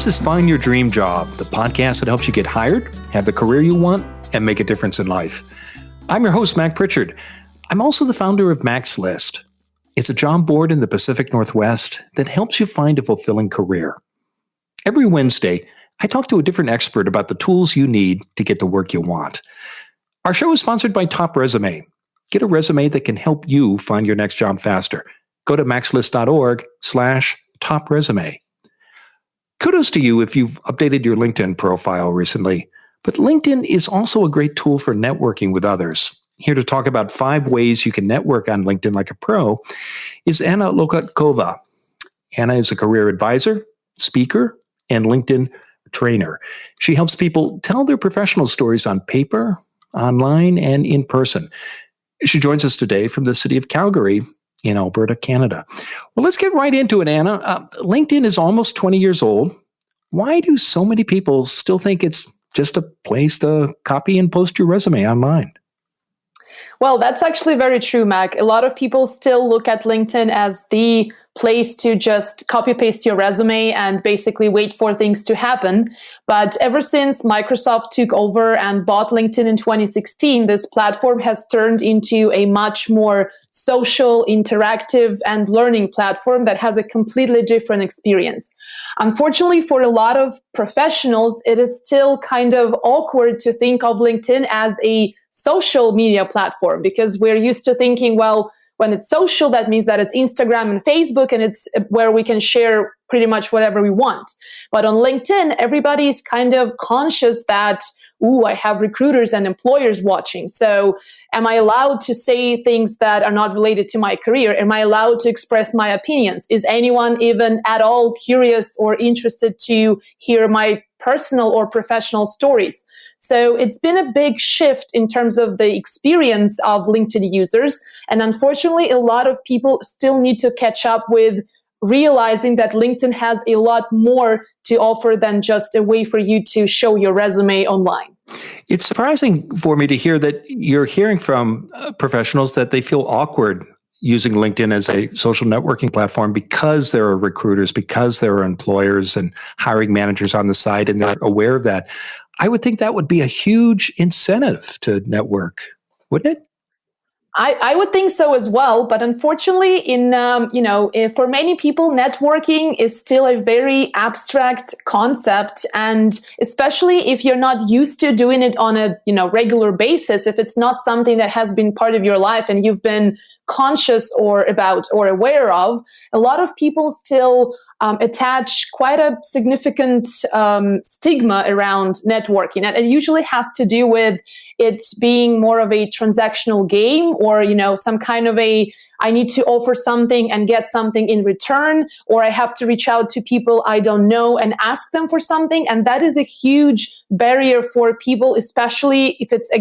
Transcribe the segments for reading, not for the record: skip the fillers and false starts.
This is Find Your Dream Job, the podcast that helps you get hired, have the career you want, and make a difference in life. I'm your host, Mac Pritchard. I'm also the founder of Mac's List. It's a job board in the Pacific Northwest that helps you find a fulfilling career. Every Wednesday, I talk to a different expert about the tools you need to get the work you want. Our show is sponsored by Top Resume. Get a resume that can help you find your next job faster. Go to maxlist.org/topresume. Kudos to you if you've updated your LinkedIn profile recently. But LinkedIn is also a great tool for networking with others. Here to talk about 5 ways you can network on LinkedIn like a pro is Anna Lokotkova. Anna is a career advisor, speaker, and LinkedIn trainer. She helps people tell their professional stories on paper, online, and in person. She joins us today from the city of Calgary in Alberta, Canada. Well, let's get right into it, Anna. LinkedIn is almost 20 years old. Why do so many people still think it's just a place to copy and post your resume online? Well, that's actually very true, Mac. A lot of people still look at LinkedIn as the place to just copy paste your resume and basically wait for things to happen. But ever since Microsoft took over and bought LinkedIn in 2016, this platform has turned into a much more social, interactive, and learning platform that has a completely different experience. Unfortunately, for a lot of professionals, it is still kind of awkward to think of LinkedIn as a social media platform because we're used to thinking, well, when it's social, that means that it's Instagram and Facebook, and it's where we can share pretty much whatever we want. But on LinkedIn, everybody's kind of conscious that, I have recruiters and employers watching. So am I allowed to say things that are not related to my career? Am I allowed to express my opinions? Is anyone even at all curious or interested to hear my personal or professional stories? So it's been a big shift in terms of the experience of LinkedIn users. And unfortunately, a lot of people still need to catch up with realizing that LinkedIn has a lot more to offer than just a way for you to show your resume online. It's surprising for me to hear that you're hearing from professionals that they feel awkward using LinkedIn as a social networking platform because there are recruiters, because there are employers and hiring managers on the site, and they're aware of that. I would think that would be a huge incentive to network, wouldn't it? I would think so as well, but unfortunately, for many people, networking is still a very abstract concept, and especially if you're not used to doing it on a regular basis, if it's not something that has been part of your life and you've been conscious or aware of, a lot of people still attach quite a significant stigma around networking. And it usually has to do with it being more of a transactional game or, some kind of I need to offer something and get something in return, or I have to reach out to people I don't know and ask them for something. And that is a huge barrier for people, especially if it's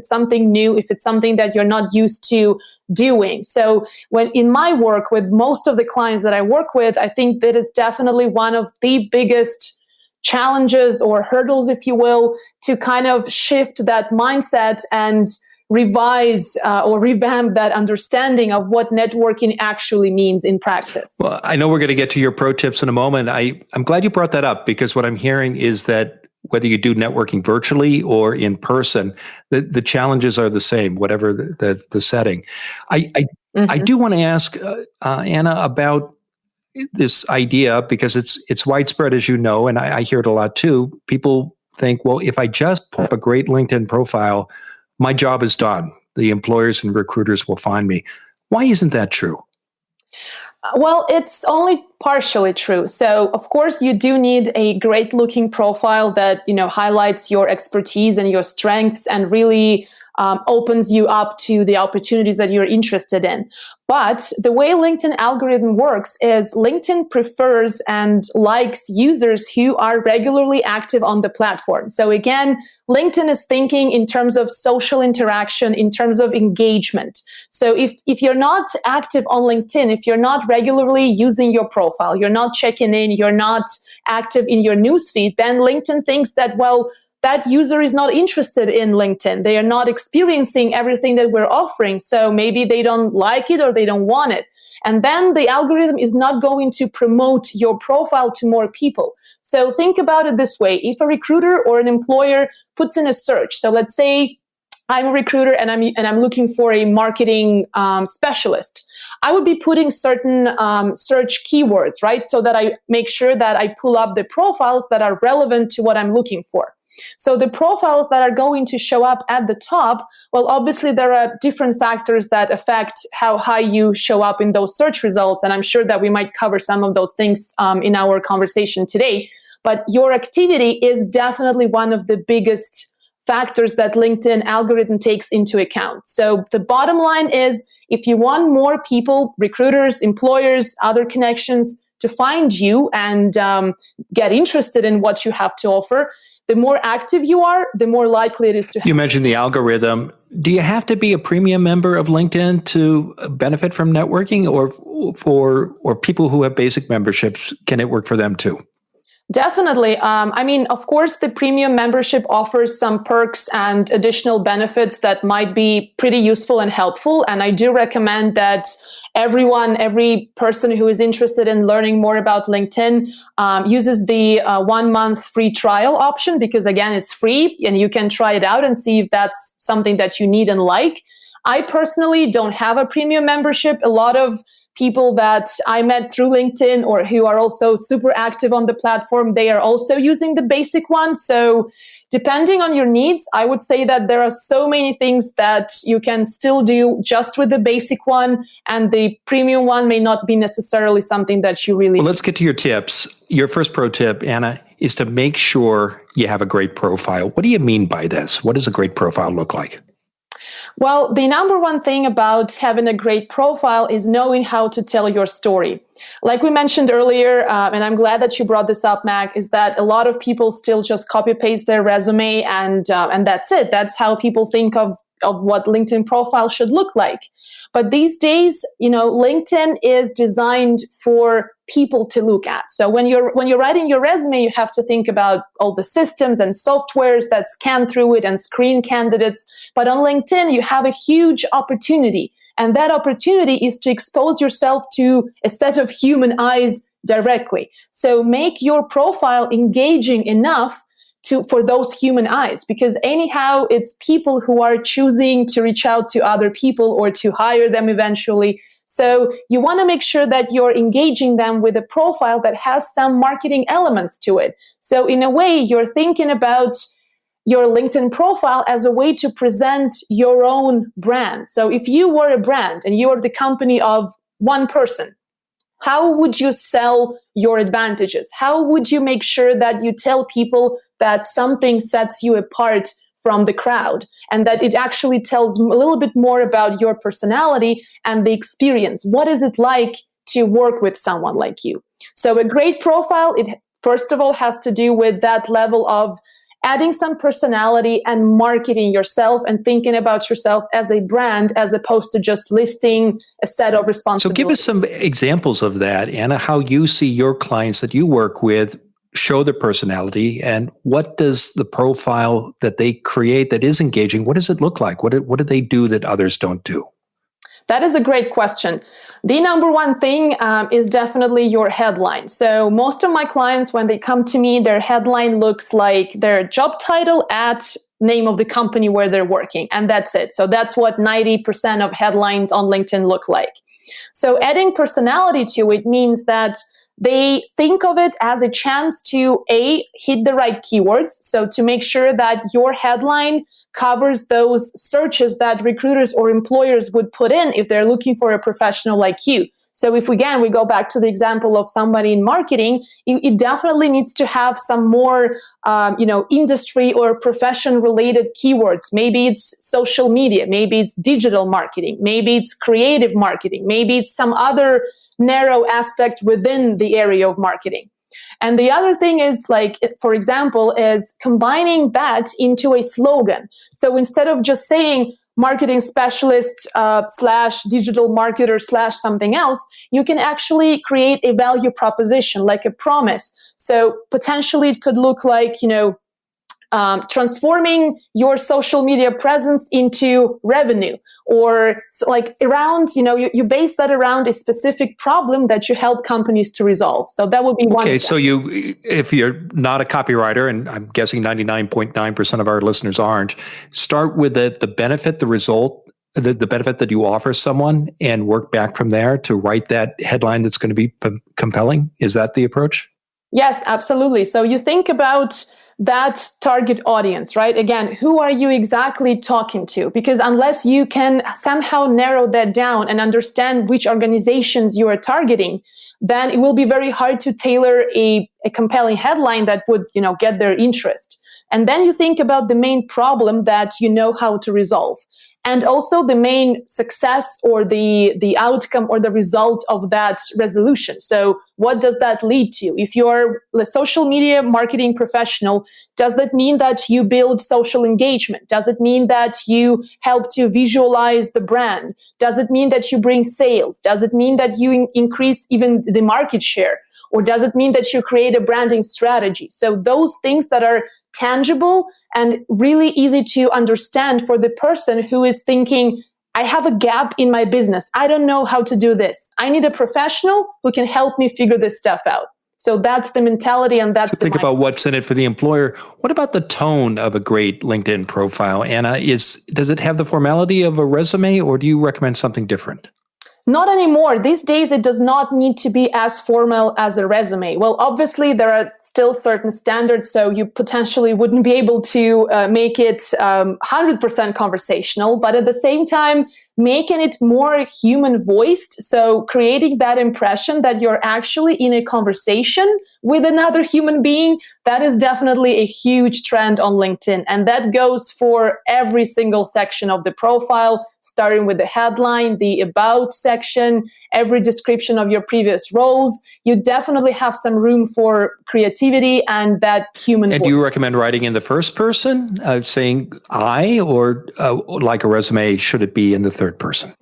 something new, if it's something that you're not used to doing. So when in my work with most of the clients that I work with, I think that is definitely one of the biggest challenges or hurdles, if you will, to kind of shift that mindset and revise or revamp that understanding of what networking actually means in practice. Well, I know we're going to get to your pro tips in a moment. I'm glad you brought that up because what I'm hearing is that whether you do networking virtually or in person, the challenges are the same, whatever the setting. I do want to ask Anna about this idea because it's widespread, as you know, and I hear it a lot too. People think, well, if I just put up a great LinkedIn profile, my job is done. The employers and recruiters will find me. Why isn't that true? Well, it's only partially true. So, of course, you do need a great looking profile that, highlights your expertise and your strengths and really opens you up to the opportunities that you're interested in. But the way LinkedIn algorithm works is LinkedIn prefers and likes users who are regularly active on the platform. So again, LinkedIn is thinking in terms of social interaction, in terms of engagement. So if you're not active on LinkedIn, if you're not regularly using your profile, you're not checking in, you're not active in your newsfeed, then LinkedIn thinks that, well, that user is not interested in LinkedIn. They are not experiencing everything that we're offering. So maybe they don't like it or they don't want it. And then the algorithm is not going to promote your profile to more people. So think about it this way. If a recruiter or an employer puts in a search, so let's say I'm a recruiter and I'm looking for a marketing specialist, I would be putting certain search keywords, right? So that I make sure that I pull up the profiles that are relevant to what I'm looking for. So the profiles that are going to show up at the top, well, obviously there are different factors that affect how high you show up in those search results. And I'm sure that we might cover some of those things in our conversation today. But your activity is definitely one of the biggest factors that LinkedIn algorithm takes into account. So the bottom line is, if you want more people, recruiters, employers, other connections to find you and get interested in what you have to offer, the more active you are, the more likely it is to happen. You mentioned the algorithm. Do you have to be a premium member of LinkedIn to benefit from networking, or people who have basic memberships, can it work for them too? Definitely. I mean, of course, the premium membership offers some perks and additional benefits that might be pretty useful and helpful. And I do recommend that every person who is interested in learning more about LinkedIn uses the 1 month free trial option, because again, it's free and you can try it out and see if that's something that you need and like. I personally don't have a premium membership. A lot of people that I met through LinkedIn or who are also super active on the platform, they are also using the basic one. So depending on your needs, I would say that there are so many things that you can still do just with the basic one, and the premium one may not be necessarily something that you really Well, let's get to your tips. Your first pro tip, Anna, is to make sure you have a great profile. What do you mean by this? What does a great profile look like? Well, the number one thing about having a great profile is knowing how to tell your story. Like we mentioned earlier, and I'm glad that you brought this up, Mac, is that a lot of people still just copy paste their resume and that's it. That's how people think of what LinkedIn profile should look like. But these days, LinkedIn is designed for people to look at. So when you're writing your resume, you have to think about all the systems and softwares that scan through it and screen candidates. But on LinkedIn, you have a huge opportunity. And that opportunity is to expose yourself to a set of human eyes directly. So make your profile engaging enough for those human eyes, because anyhow, it's people who are choosing to reach out to other people or to hire them eventually. So you want to make sure that you're engaging them with a profile that has some marketing elements to it. So in a way, you're thinking about your LinkedIn profile as a way to present your own brand. So if you were a brand and you are the company of one person, how would you sell your advantages? How would you make sure that you tell people that something sets you apart from the crowd and that it actually tells a little bit more about your personality and the experience? What is it like to work with someone like you? So a great profile, it first of all has to do with that level of adding some personality and marketing yourself and thinking about yourself as a brand, as opposed to just listing a set of responsibilities. So give us some examples of that, Anna, how you see your clients that you work with show their personality, and what does the profile that they create that is engaging, what does it look like? What do they do that others don't do? That is a great question. The number one thing is definitely your headline. So most of my clients, when they come to me, their headline looks like their job title at name of the company where they're working, and that's it. So that's what 90% of headlines on LinkedIn look like. So adding personality to it means that they think of it as a chance to hit the right keywords. So to make sure that your headline covers those searches that recruiters or employers would put in if they're looking for a professional like you. So if we go back to the example of somebody in marketing, it definitely needs to have some more, industry or profession related keywords. Maybe it's social media, maybe it's digital marketing, maybe it's creative marketing, maybe it's some other narrow aspect within the area of marketing. And the other thing is, for example, is combining that into a slogan. So instead of just saying marketing specialist / digital marketer / something else, you can actually create a value proposition, like a promise. So potentially it could look like, transforming your social media presence into revenue, or like around, you base that around a specific problem that you help companies to resolve. So that would be one. Okay, so if you're not a copywriter, and I'm guessing 99.9% of our listeners aren't, start with the benefit, the result, the benefit that you offer someone, and work back from there to write that headline that's going to be compelling. Is that the approach? Yes, absolutely. So you think about that target audience, right? Again, who are you exactly talking to? Because unless you can somehow narrow that down and understand which organizations you are targeting, then it will be very hard to tailor a compelling headline that would, get their interest. And then you think about the main problem that you know how to resolve, and also the main success or the outcome or the result of that resolution. So what does that lead to? If you're a social media marketing professional, does that mean that you build social engagement? Does it mean that you help to visualize the brand? Does it mean that you bring sales? Does it mean that you increase even the market share? Or does it mean that you create a branding strategy? So those things that are tangible and really easy to understand for the person who is thinking, I have a gap in my business. I don't know how to do this. I need a professional who can help me figure this stuff out. So that's the mentality, and that's so think about what's in it for the employer. What about the tone of a great LinkedIn profile, Anna? Does it have the formality of a resume, or do you recommend something different? Not anymore. These days, it does not need to be as formal as a resume. Well, obviously, there are still certain standards, so you potentially wouldn't be able to make it 100% conversational, but at the same time, making it more human voiced. So creating that impression that you're actually in a conversation with another human being, that is definitely a huge trend on LinkedIn. And that goes for every single section of the profile, starting with the headline, the about section, every description of your previous roles. You definitely have some room for creativity and that human voice. And do you recommend writing in the first person, saying I, or like a resume, should it be in the third person?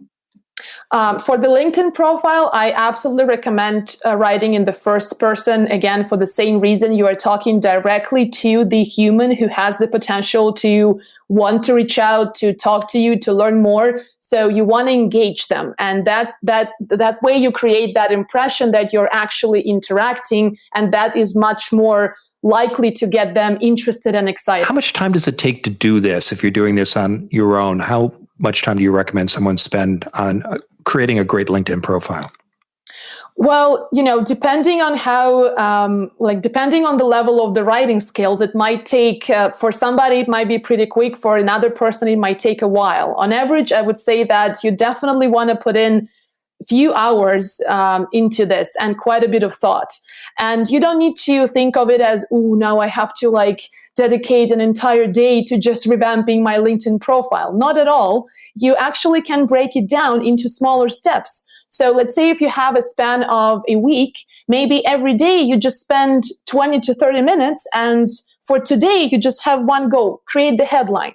For the LinkedIn profile, I absolutely recommend writing in the first person. Again, for the same reason, you are talking directly to the human who has the potential to want to reach out, to talk to you, to learn more. So you want to engage them. And that way you create that impression that you're actually interacting, and that is much more likely to get them interested and excited. How much time does it take to do this if you're doing this on your own? How much time do you recommend someone spend on creating a great LinkedIn profile? Well, depending on how, depending on the level of the writing skills, it might take, for somebody, it might be pretty quick. For another person, it might take a while. On average, I would say that you definitely want to put in a few hours into this and quite a bit of thought. And you don't need to think of it as, now I have to dedicate an entire day to just revamping my LinkedIn profile. Not at all. You actually can break it down into smaller steps. So let's say if you have a span of a week, maybe every day you just spend 20 to 30 minutes. And for today, you just have one goal: create the headline.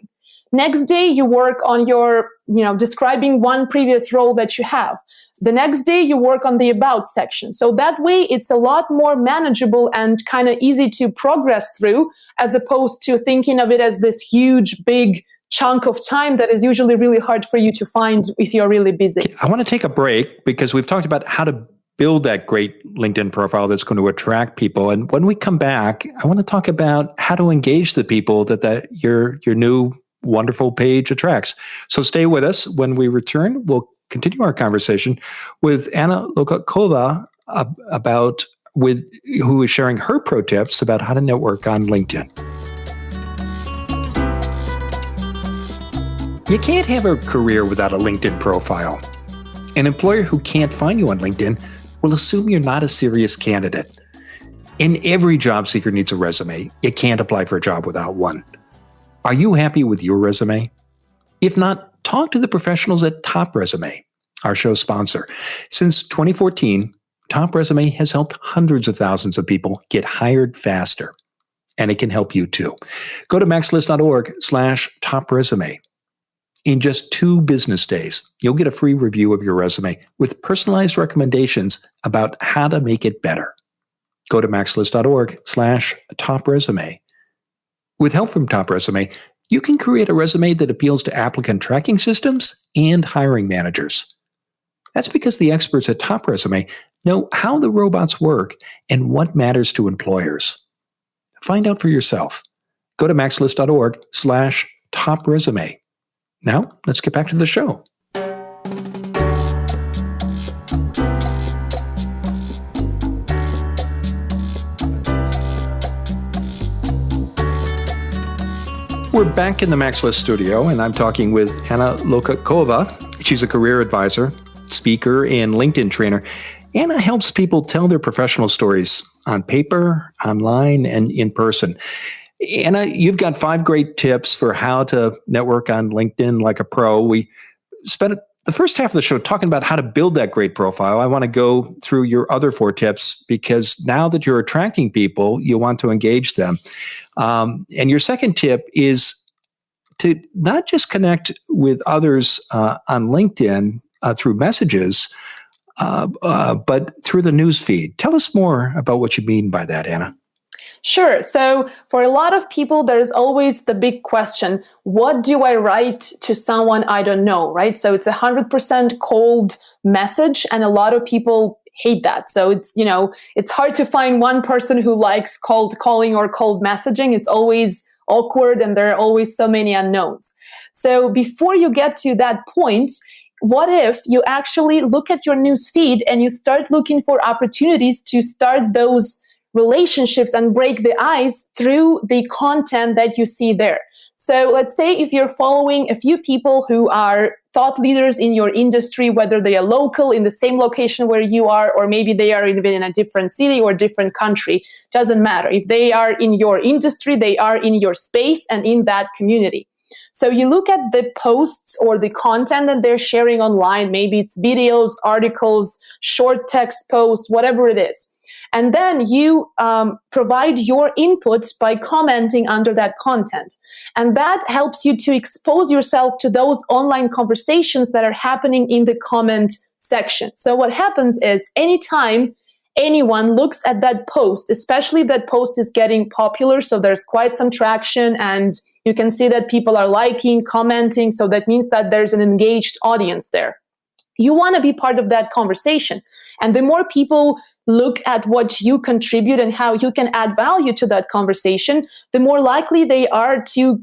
Next day, you work on your, describing one previous role that you have. The next day, you work on the about section. So that way, it's a lot more manageable and kind of easy to progress through, as opposed to thinking of it as this huge, big chunk of time that is usually really hard for you to find if you're really busy. I want to take a break because we've talked about how to build that great LinkedIn profile that's going to attract people. And when we come back, I want to talk about how to engage the people that your new wonderful page attracts. So stay with us. When we return, we'll continue our conversation with Anna Lokotkova who is sharing her pro tips about how to network on LinkedIn. You can't have a career without a LinkedIn profile. An employer who can't find you on LinkedIn will assume you're not a serious candidate. And every job seeker needs a resume. You can't apply for a job without one. Are you happy with your resume? If not, talk to the professionals at Top Resume, our show sponsor. Since 2014, Top Resume has helped hundreds of thousands of people get hired faster. And it can help you too. Go to maxlist.org/topresume. In just 2 business days, you'll get a free review of your resume with personalized recommendations about how to make it better. Go to maxlist.org/topresume With help from Top Resume, you can create a resume that appeals to applicant tracking systems and hiring managers. That's because the experts at Top Resume know how the robots work and what matters to employers. Find out for yourself. Go to maxlist.org/topresume. Now, let's get back to the show. We're back in the MaxList studio, and I'm talking with Anna Lokotkova. She's a career advisor, speaker, and LinkedIn trainer. Anna helps people tell their professional stories on paper, online, and in person. Anna, you've got 5 great tips for how to network on LinkedIn like a pro. We spent the first half of the show talking about how to build that great profile. I want to go through your other 4 tips because now that you're attracting people, you want to engage them. And your second tip is to not just connect with others on LinkedIn through messages, but through the newsfeed. Tell us more about what you mean by that, Anna. Sure. So for a lot of people, there's always the big question, what do I write to someone I don't know, right? So it's 100% cold message, and a lot of people hate that. So it's hard to find one person who likes cold calling or cold messaging. It's always awkward, and there are always so many unknowns. So before you get to that point, what if you actually look at your news feed and you start looking for opportunities to start those relationships and break the ice through the content that you see there? So let's say if you're following a few people who are thought leaders in your industry, whether they are local in the same location where you are, or maybe they are even in a different city or different country, doesn't matter. If they are in your industry, they are in your space and in that community. So you look at the posts or the content that they're sharing online, maybe it's videos, articles, short text posts, whatever it is. And then you provide your input by commenting under that content. And that helps you to expose yourself to those online conversations that are happening in the comment section. So what happens is anytime anyone looks at that post, especially if that post is getting popular, so there's quite some traction and you can see that people are liking, commenting, so that means that there's an engaged audience there. You want to be part of that conversation. And the more people look at what you contribute and how you can add value to that conversation, the more likely they are to,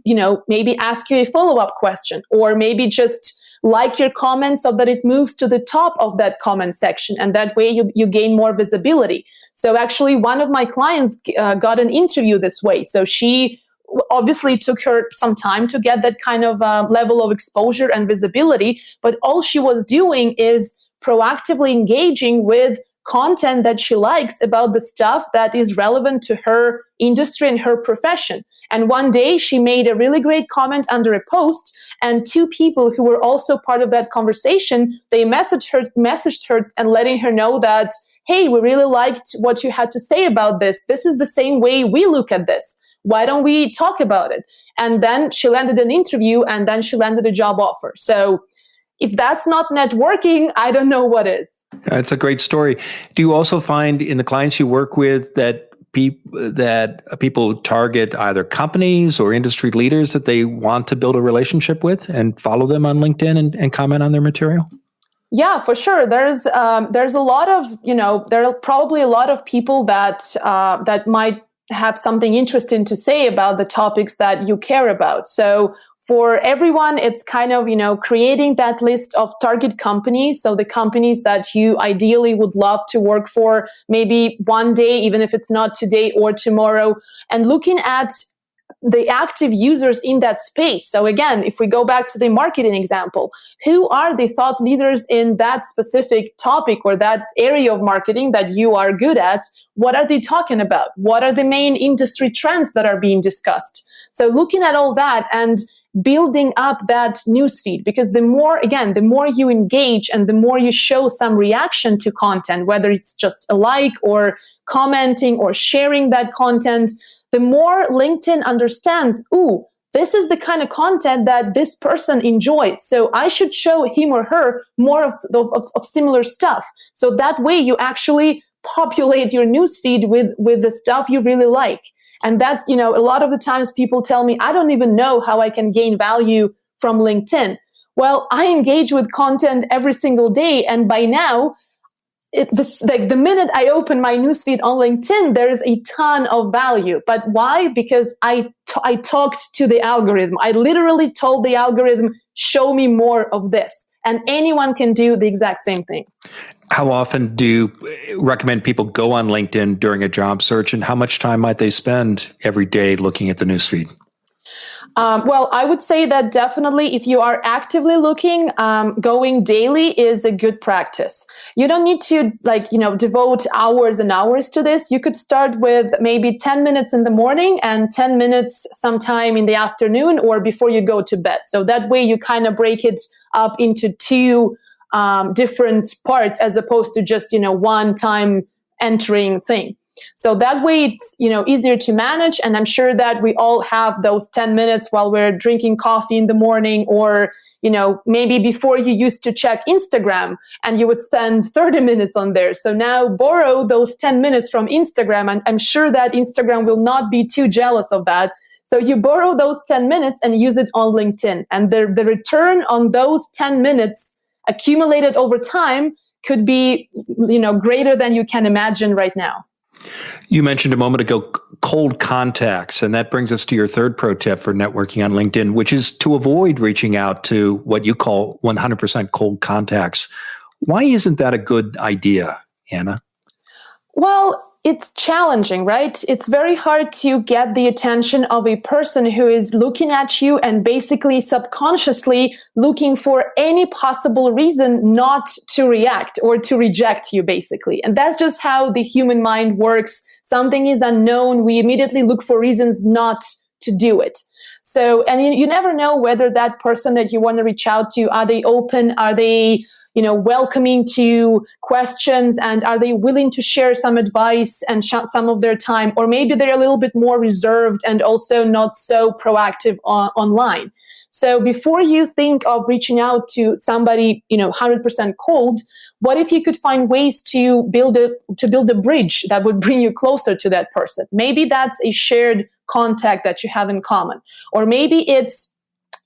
maybe ask you a follow-up question, or maybe just like your comment so that it moves to the top of that comment section. And that way you gain more visibility. So actually one of my clients got an interview this way. So she obviously took her some time to get that kind of level of exposure and visibility, but all she was doing is proactively engaging with content that she likes about the stuff that is relevant to her industry and her profession. And one day she made a really great comment under a post, and 2 people who were also part of that conversation, they messaged her and letting her know that, hey, we really liked what you had to say about this. This is the same way we look at this. Why don't we talk about it? And then she landed an interview, and then she landed a job offer. So if that's not networking, I don't know what is. That's a great story. Do you also find in the clients you work with that people target either companies or industry leaders that they want to build a relationship with and follow them on LinkedIn and comment on their material? Yeah, for sure. There's a lot of, there are probably a lot of people that might have something interesting to say about the topics that you care about. So for everyone, it's kind of, creating that list of target companies. So the companies that you ideally would love to work for, maybe one day, even if it's not today or tomorrow, and looking at the active users in that space. So again, if we go back to the marketing example, who are the thought leaders in that specific topic or that area of marketing that you are good at? What are they talking about? What are the main industry trends that are being discussed? So looking at all that and building up that newsfeed, because the more you engage and the more you show some reaction to content, whether it's just a like or commenting or sharing that content, the more LinkedIn understands, this is the kind of content that this person enjoys. So I should show him or her more of similar stuff. So that way you actually populate your newsfeed with the stuff you really like. And that's, a lot of the times people tell me, I don't even know how I can gain value from LinkedIn. Well, I engage with content every single day. And by now, like the minute I open my newsfeed on LinkedIn, there is a ton of value. But why? Because I talked to the algorithm. I literally told the algorithm, show me more of this. And anyone can do the exact same thing. How often do you recommend people go on LinkedIn during a job search, and how much time might they spend every day looking at the newsfeed? Well, I would say that definitely if you are actively looking, going daily is a good practice. You don't need to devote hours and hours to this. You could start with maybe 10 minutes in the morning and 10 minutes sometime in the afternoon or before you go to bed. So that way you kind of break it up into two different parts as opposed to just, one time entering thing. So that way it's, easier to manage. And I'm sure that we all have those 10 minutes while we're drinking coffee in the morning, or, maybe before you used to check Instagram and you would spend 30 minutes on there. So now borrow those 10 minutes from Instagram. And I'm sure that Instagram will not be too jealous of that. So you borrow those 10 minutes and use it on LinkedIn. And the return on those 10 minutes accumulated over time could be, greater than you can imagine right now. You mentioned a moment ago cold contacts, and that brings us to your third pro tip for networking on LinkedIn, which is to avoid reaching out to what you call 100% cold contacts. Why isn't that a good idea, Anna? Well, it's challenging, right? It's very hard to get the attention of a person who is looking at you and basically subconsciously looking for any possible reason not to react or to reject you, basically. And that's just how the human mind works. Something is unknown. We immediately look for reasons not to do it. So, and you never know whether that person that you want to reach out to, are they open? Are they welcoming to questions, and are they willing to share some advice and some of their time? Or maybe they're a little bit more reserved and also not so proactive online. So before you think of reaching out to somebody, 100% cold, what if you could find ways to build a bridge that would bring you closer to that person? Maybe that's a shared contact that you have in common. Or maybe it's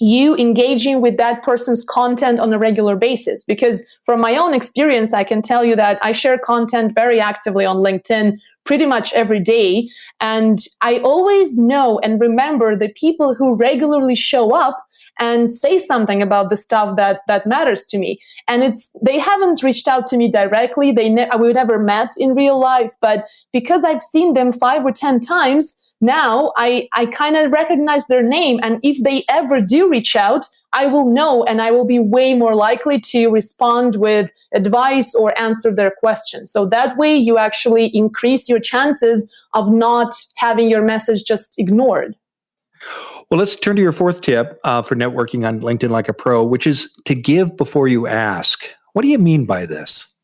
you engaging with that person's content on a regular basis. Because from my own experience, I can tell you that I share content very actively on LinkedIn pretty much every day. And I always know and remember the people who regularly show up and say something about the stuff that matters to me. And they haven't reached out to me directly. We never met in real life, but because I've seen them 5 or 10 times, now I kind of recognize their name. And if they ever do reach out, I will know, and I will be way more likely to respond with advice or answer their questions. So that way you actually increase your chances of not having your message just ignored. Well, let's turn to your fourth tip for networking on LinkedIn like a pro, which is to give before you ask. What do you mean by this?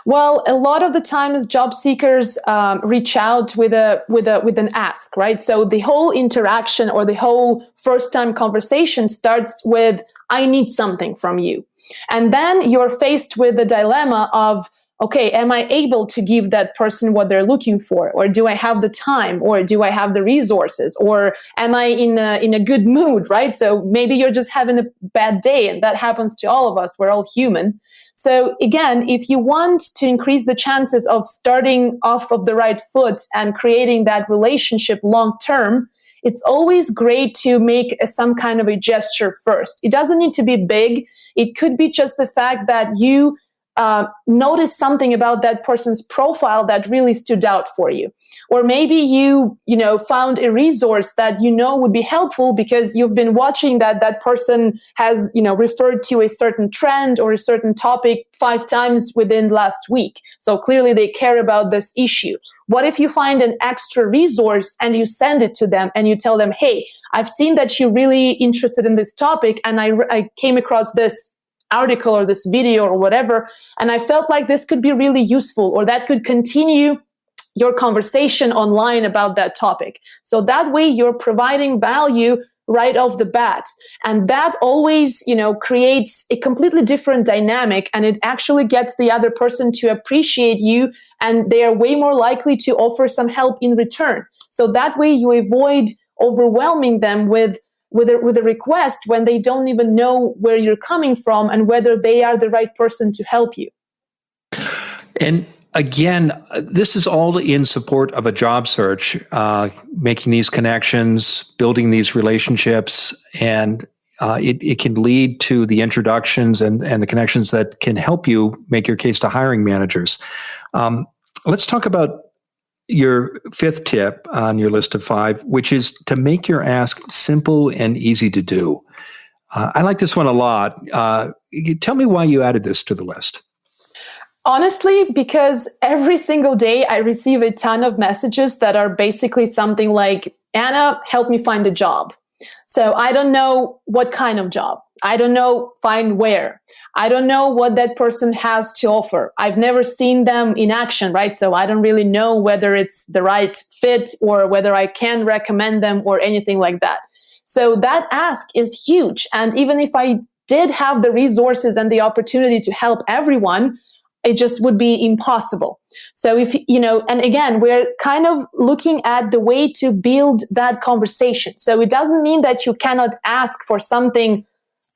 Well, a lot of the times job seekers reach out with an ask, right? So the whole interaction or the whole first time conversation starts with, I need something from you. And then you're faced with the dilemma of, okay, am I able to give that person what they're looking for? Or do I have the time? Or do I have the resources? Or am I in a good mood, right? So maybe you're just having a bad day, and that happens to all of us. We're all human. So again, if you want to increase the chances of starting off of the right foot and creating that relationship long term, it's always great to make some kind of a gesture first. It doesn't need to be big. It could be just the fact that you notice something about that person's profile that really stood out for you. Or maybe you found a resource that would be helpful because you've been watching that person has, referred to a certain trend or a certain topic 5 times within last week. So clearly they care about this issue. What if you find an extra resource and you send it to them and you tell them, hey, I've seen that you're really interested in this topic, and I came across this article or this video or whatever, and I felt like this could be really useful, or that could continue your conversation online about that topic. So that way you're providing value right off the bat. And that always, creates a completely different dynamic, and it actually gets the other person to appreciate you, and they are way more likely to offer some help in return. So that way you avoid overwhelming them with a request when they don't even know where you're coming from and whether they are the right person to help you. And again, this is all in support of a job search, making these connections, building these relationships, and it can lead to the introductions and the connections that can help you make your case to hiring managers. Let's talk about your fifth tip on your list of 5, which is to make your ask simple and easy to do. I like this one a lot. Tell me why you added this to the list. Honestly, because every single day I receive a ton of messages that are basically something like, Anna, help me find a job. So I don't know what kind of job. I don't know, find where. I don't know what that person has to offer. I've never seen them in action, right? So I don't really know whether it's the right fit or whether I can recommend them or anything like that. So that ask is huge. And even if I did have the resources and the opportunity to help everyone, it just would be impossible. So if, and again, we're kind of looking at the way to build that conversation. So it doesn't mean that you cannot ask for something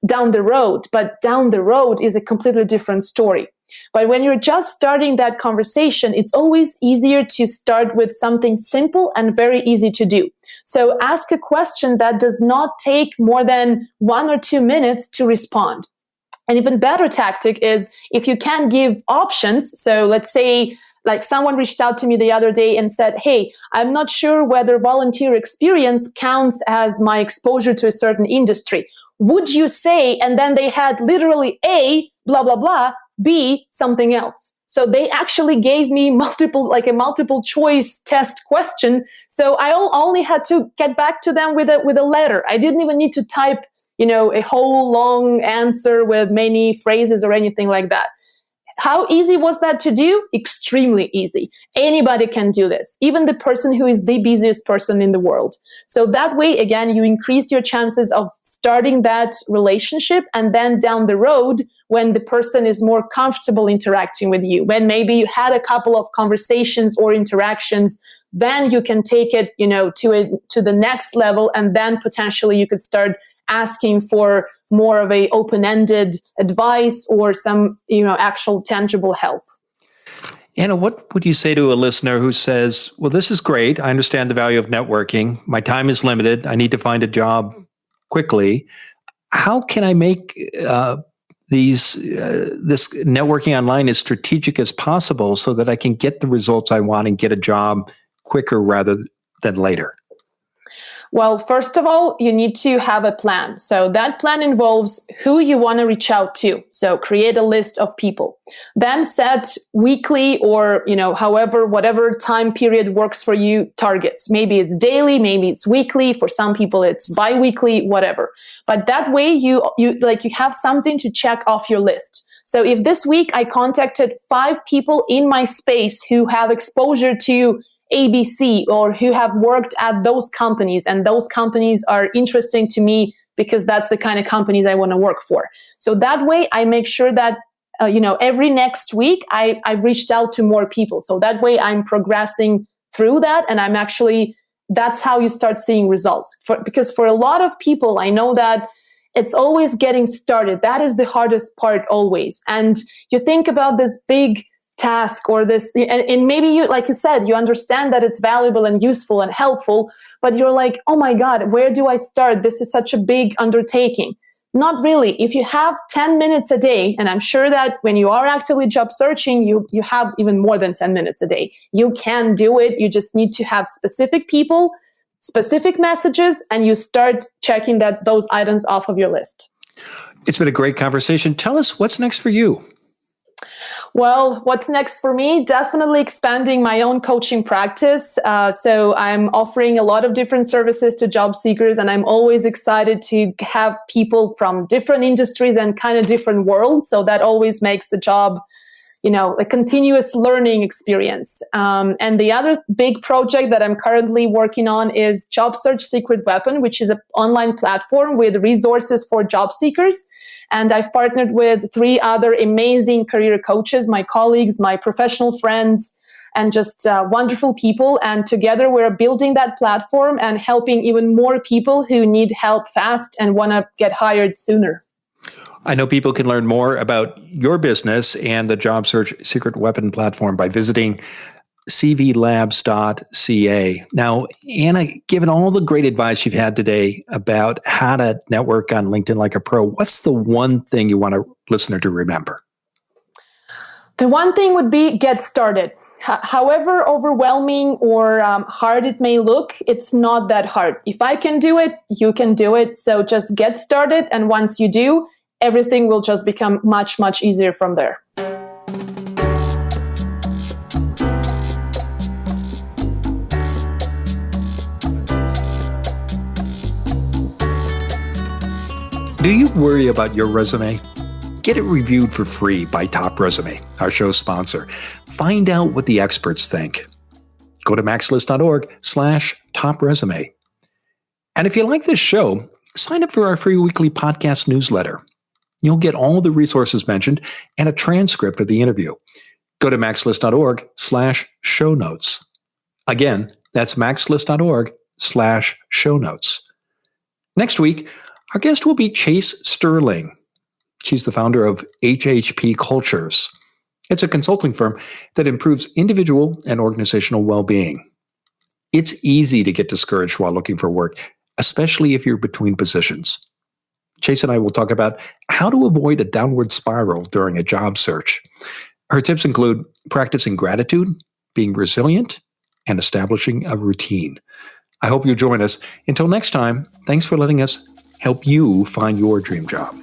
down the road, but down the road is a completely different story. But when you're just starting that conversation, it's always easier to start with something simple and very easy to do. So ask a question that does not take more than 1 or 2 minutes to respond. An even better tactic is if you can give options. So let's say like someone reached out to me the other day and said, hey, I'm not sure whether volunteer experience counts as my exposure to a certain industry. Would you say, and then they had literally A, blah, blah, blah, B, something else. So they actually gave me a multiple choice test question. So I only had to get back to them with a letter. I didn't even need to type, a whole long answer with many phrases or anything like that. How easy was that to do? Extremely easy. Anybody can do this, even the person who is the busiest person in the world. So that way, again, you increase your chances of starting that relationship, and then down the road, when the person is more comfortable interacting with you, when maybe you had a couple of conversations or interactions, then you can take it, to the next level, and then potentially you could start asking for more of a open-ended advice or some, actual tangible help. Anna, what would you say to a listener who says, well, this is great. I understand the value of networking. My time is limited. I need to find a job quickly. How can I make this networking online as strategic as possible so that I can get the results I want and get a job quicker rather than later? Well, first of all, you need to have a plan. So that plan involves who you want to reach out to. So create a list of people. Then set weekly or, whatever time period works for you, targets. Maybe it's daily, maybe it's weekly. For some people, it's bi-weekly, whatever. But that way you have something to check off your list. So if this week I contacted 5 people in my space who have exposure to ABC or who have worked at those companies, and those companies are interesting to me because that's the kind of companies I want to work for. So that way I make sure that, every next week I've reached out to more people. So that way I'm progressing through that, and that's how you start seeing results. Because for a lot of people, I know that it's always getting started. That is the hardest part always. And you think about this big task or this, and maybe you, like you said, you understand that it's valuable and useful and helpful, but you're like, oh my God, where do I start? This is such a big undertaking. Not really. If you have 10 minutes a day, and I'm sure that when you are actively job searching, you have even more than 10 minutes a day. You can do it. You just need to have specific people, specific messages, and you start checking those items off of your list. It's been a great conversation. Tell us what's next for you. Well, what's next for me? Definitely expanding my own coaching practice. So I'm offering a lot of different services to job seekers, and I'm always excited to have people from different industries and kind of different worlds. So that always makes the job, a continuous learning experience. And the other big project that I'm currently working on is Job Search Secret Weapon, which is an online platform with resources for job seekers. And I've partnered with 3 other amazing career coaches, my colleagues, my professional friends, and just wonderful people. And together we're building that platform and helping even more people who need help fast and want to get hired sooner. I know people can learn more about your business and the job search secret weapon platform by visiting cvlabs.ca. Now, Anna, given all the great advice you've had today about how to network on LinkedIn like a pro, what's the one thing you want a listener to remember? The one thing would be get started. However overwhelming or hard it may look, it's not that hard. If I can do it, you can do it. So just get started. And once you do, everything will just become much, much easier from there. Do you worry about your resume? Get it reviewed for free by Top Resume, our show's sponsor. Find out what the experts think. Go to maxlist.org/topresume. And if you like this show, sign up for our free weekly podcast newsletter. You'll get all the resources mentioned and a transcript of the interview. Go to maxlist.org/show notes. Again, that's maxlist.org/show notes. Next week, our guest will be Chase Sterling. She's the founder of HHP Cultures. It's a consulting firm that improves individual and organizational well-being. It's easy to get discouraged while looking for work, especially if you're between positions. Chase and I will talk about how to avoid a downward spiral during a job search. Her tips include practicing gratitude, being resilient, and establishing a routine. I hope you'll join us. Until next time, thanks for letting us help you find your dream job.